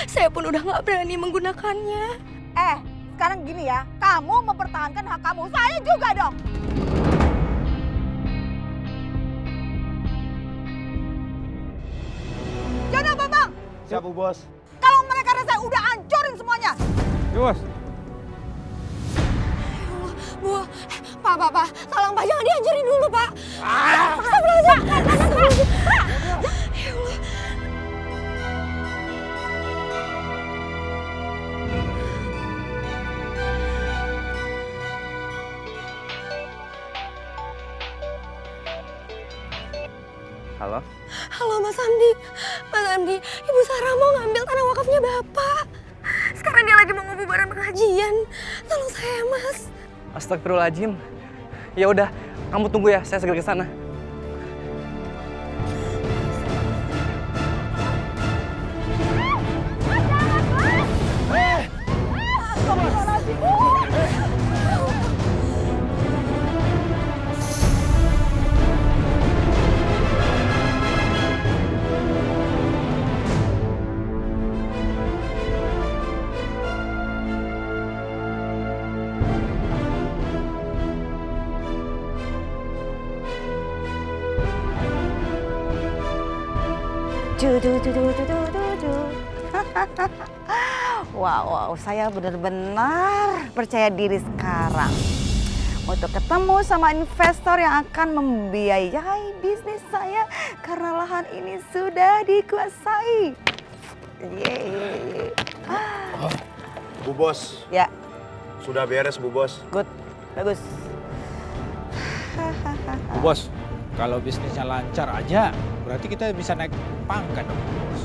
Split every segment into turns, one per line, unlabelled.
saya pun udah nggak berani menggunakannya.
Sekarang gini ya, kamu mempertahankan hak kamu, saya juga dong. Jangan apa bang?
Siap, Bu Bos.
Kalau mereka rasa udah hancurin semuanya.
Ya, Bos.
Bu, Pak, tolong Pak, jangan dihancurin dulu Pak. Astagfirullahaladzim. Ya Allah.
Halo?
Halo Mas Hamdi. Mas Hamdi, Ibu Sarah mau ngambil tanah wakafnya Bapak. Sekarang dia lagi mau ngebubaran pengajian. Tolong saya, Mas.
Astagfirullahaladzim. Ya udah, kamu tunggu ya, saya segera ke sana.
Wow, saya benar-benar percaya diri sekarang untuk ketemu sama investor yang akan membiayai bisnis saya karena lahan ini sudah dikuasai. Yeay.
Bu Bos,
Ya,
sudah beres, Bu Bos.
good, bagus.
Bu Bos, kalau bisnisnya lancar aja, berarti kita bisa naik pangkat dong, Bu Bos.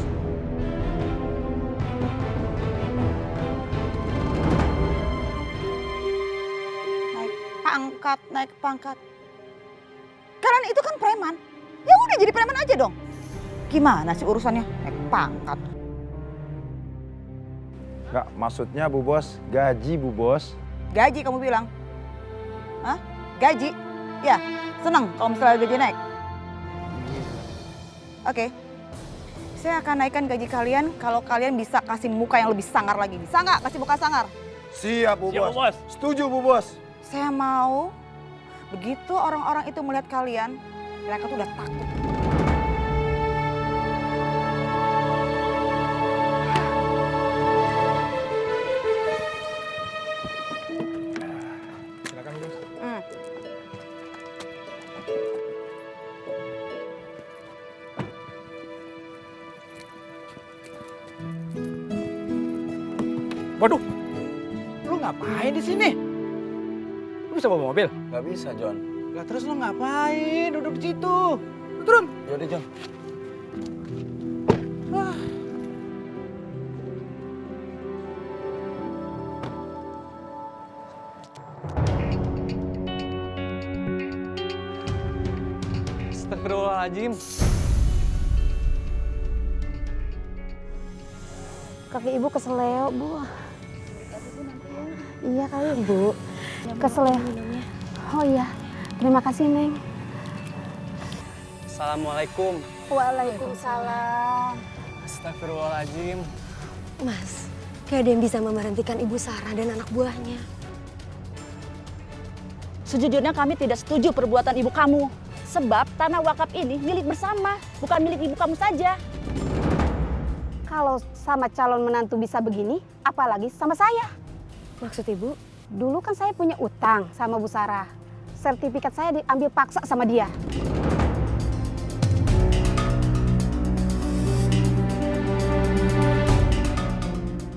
Naik pangkat. Kalian itu kan preman. Ya udah jadi preman aja dong. Gimana sih urusannya? Naik pangkat.
Enggak, maksudnya Bu Bos, gaji Bu Bos.
Gaji kamu bilang? Hah? Gaji? Ya, senang kalau misalnya gaji naik. Oke. Saya akan naikkan gaji kalian kalau kalian bisa kasih muka yang lebih sangar lagi. Bisa nggak kasih muka sangar?
Siap, Bu
Siap,
Bos.
Bu Bos.
Setuju, Bu Bos.
Saya mau begitu orang-orang itu melihat kalian, mereka tuh udah takut.
Silakan, Bu Bos. Waduh, lu ngapain di sini? Lu bisa bawa mobil?
Nggak bisa, John.
Lah terus lu ngapain duduk di situ? Lu turun.
Yaudah, John.
Astagfirullahaladzim.
Kaki ibu keseleo, Bu. Iya kali, Bu. Keseleo. Oh iya, terima kasih, Neng.
Assalamualaikum.
Waalaikumsalam.
Astagfirullahaladzim.
Mas, gak ada yang bisa memberhentikan Ibu Sarah dan anak buahnya.
Sejujurnya kami tidak setuju perbuatan ibu kamu. Sebab tanah wakaf ini milik bersama, bukan milik ibu kamu saja.
Kalau sama calon menantu bisa begini, apalagi sama saya.
Maksud Ibu?
Dulu kan saya punya utang sama Bu Sarah. Sertifikat saya diambil paksa sama dia.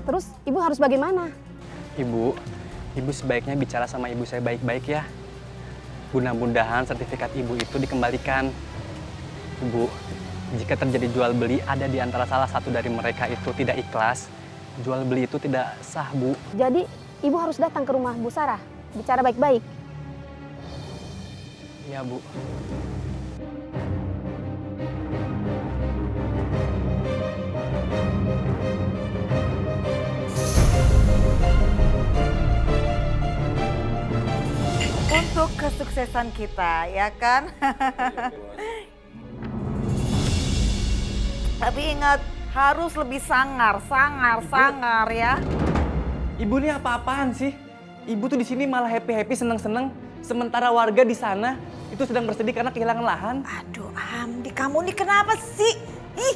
Terus ibu harus bagaimana?
Ibu sebaiknya bicara sama ibu saya baik-baik ya. Mudah-mudahan sertifikat ibu itu dikembalikan. Ibu, jika terjadi jual beli ada di antara salah satu dari mereka itu tidak ikhlas, jual beli itu tidak sah, Bu.
Jadi ibu harus datang ke rumah Bu Sarah, bicara baik-baik.
Iya, Bu.
Untuk kesuksesan kita, ya kan? Tapi ingat, harus lebih sangar ya.
Ibu ini apa-apaan sih? Ibu tuh di sini malah happy-happy, seneng-seneng. Sementara warga di sana itu sedang bersedih karena kehilangan lahan.
Aduh Amdi, kamu nih kenapa sih? Ih,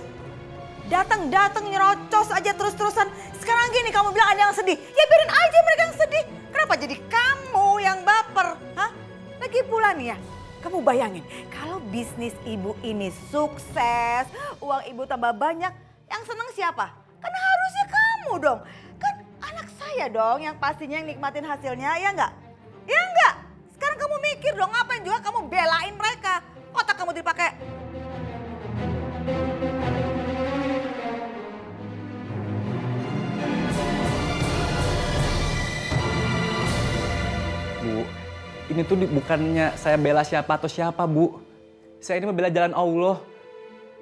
datang nyerocos aja terus-terusan. Sekarang gini kamu bilang ada yang sedih. Ya biarin aja mereka yang sedih. Kenapa jadi kamu yang baper? Hah? Lagi pula nih ya, kamu bayangin kalau bisnis ibu ini sukses, uang ibu tambah banyak, yang senang siapa? Kan harusnya kamu dong. Kan anak saya dong yang pastinya yang nikmatin hasilnya, ya enggak? Ya enggak? Sekarang kamu mikir dong, ngapain juga kamu belain mereka? Otak kamu dipakai.
Bu, ini tuh bukannya saya bela siapa atau siapa, Bu. Saya ini membela jalan Allah.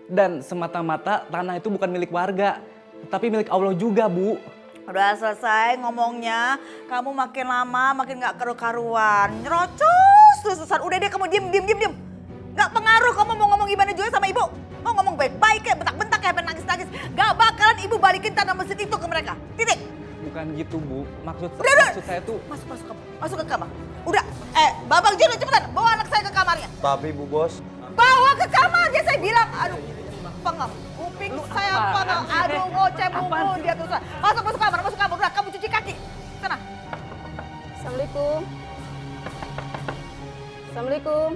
Dan semata-mata tanah itu bukan milik warga, tapi milik Allah juga, Bu.
Udah selesai ngomongnya, kamu makin lama makin gak karu-karuan. Nyerocos terus-terusan. Udah deh kamu diem. Gak pengaruh kamu mau ngomong gimana juga sama ibu. Mau ngomong baik-baik kayak bentak-bentak kayak nangis-nangis. Gak bakalan ibu balikin tanah mesin itu ke mereka. Titik.
Bukan gitu, Bu. Maksud saya tuh...
Masuk ke kamar. Udah, Babang Jino cepetan bawa anak saya ke kamarnya.
Tapi Bu Bos,
Bawa ke kamarnya saya bilang. Aduh, pengam. Kuping saya pengam. Aduh, ngoceh mulu dia terus. Masuk kamar. Udah, kamu cuci kaki. Sana.
Assalamualaikum. Assalamualaikum.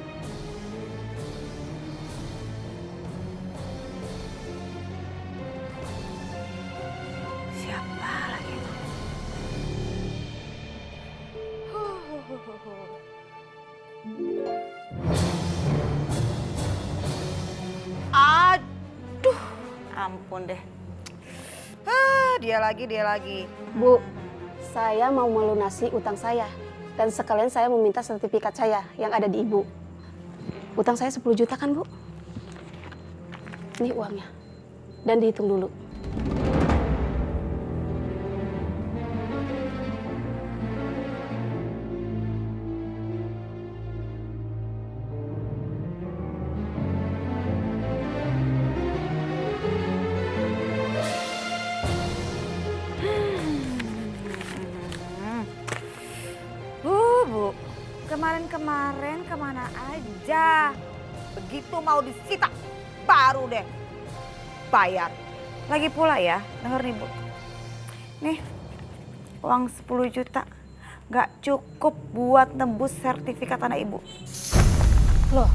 Siapa lagi itu? Aduh, ampun deh. Dia lagi.
Bu, saya mau melunasi utang saya. Dan sekalian saya meminta sertifikat saya yang ada di ibu. Utang saya 10 juta kan, Bu? Ini uangnya. Dan dihitung dulu.
Bu, kemarin kemana aja? Begitu mau disita, baru deh bayar. Lagi pula ya, denger nih Bu. Nih, uang 10 juta gak cukup buat nebus sertifikat tanah ibu.
Loh,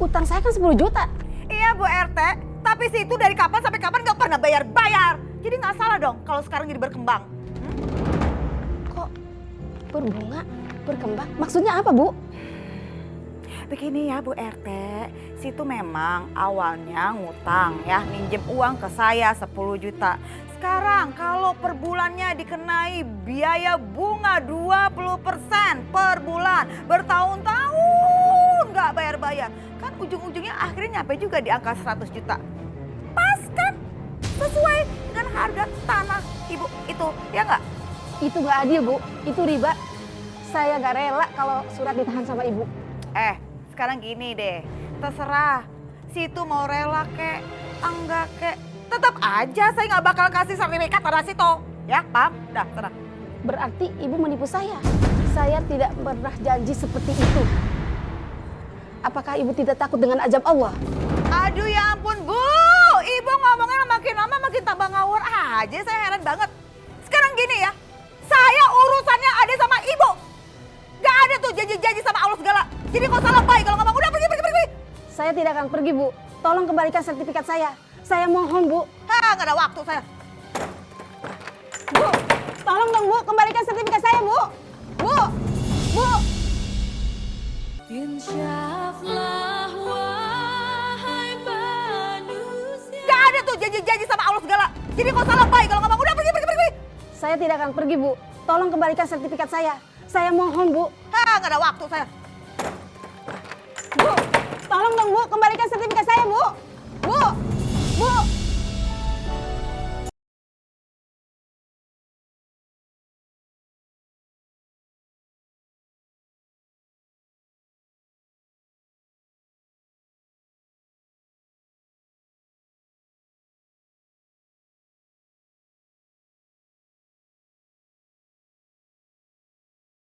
utang saya kan 10 juta.
Iya Bu RT, tapi sih itu dari kapan sampai kapan gak pernah bayar-bayar. Jadi gak salah dong kalau sekarang jadi berkembang.
Kok berbunga, berkembang? Maksudnya apa, Bu?
Begini ya Bu RT, situ memang awalnya ngutang ya, minjem uang ke saya 10 juta. Sekarang kalau per bulannya dikenai biaya bunga 20% per bulan, bertahun-tahun nggak bayar-bayar. Kan ujung-ujungnya akhirnya nyampe juga di angka 100 juta. Pas kan? Sesuai dengan harga tanah ibu itu, ya nggak?
Itu nggak adil, Bu. Itu riba. Saya nggak rela kalau surat ditahan sama ibu.
Sekarang gini deh, terserah. Situ mau rela kek, enggak kek. Tetap aja saya nggak bakal kasih sertifikat tanah situ. Ya, paham? Udah, tenang.
Berarti ibu menipu saya. Saya tidak pernah janji seperti itu. Apakah ibu tidak takut dengan azab Allah?
Aduh ya ampun Bu, ibu ngomongnya makin lama makin tambah ngawur aja, saya heran banget. Sekarang gini ya, saya urusannya ada sama ibu. Gak ada tuh janji-janji sama Allah segala. Jadi kok salah baik kalau ngomong, udah pergi.
Saya tidak akan pergi, Bu. Tolong kembalikan sertifikat saya. Saya mohon, Bu.
Gak ada waktu saya.
Bu, tolong dong, Bu, kembalikan sertifikat saya, Bu. Bu.
Insyaflah wahai manusia.
Gak ada tuh janji-janji sama Allah segala. Jadi kok salah baik kalau ngomong, udah pergi.
Saya tidak akan pergi, Bu. Tolong kembalikan sertifikat saya. Saya mohon, Bu.
Gak ada waktu saya.
Bu, tolong dong, Bu, kembalikan sertifikat saya, Bu. Bu.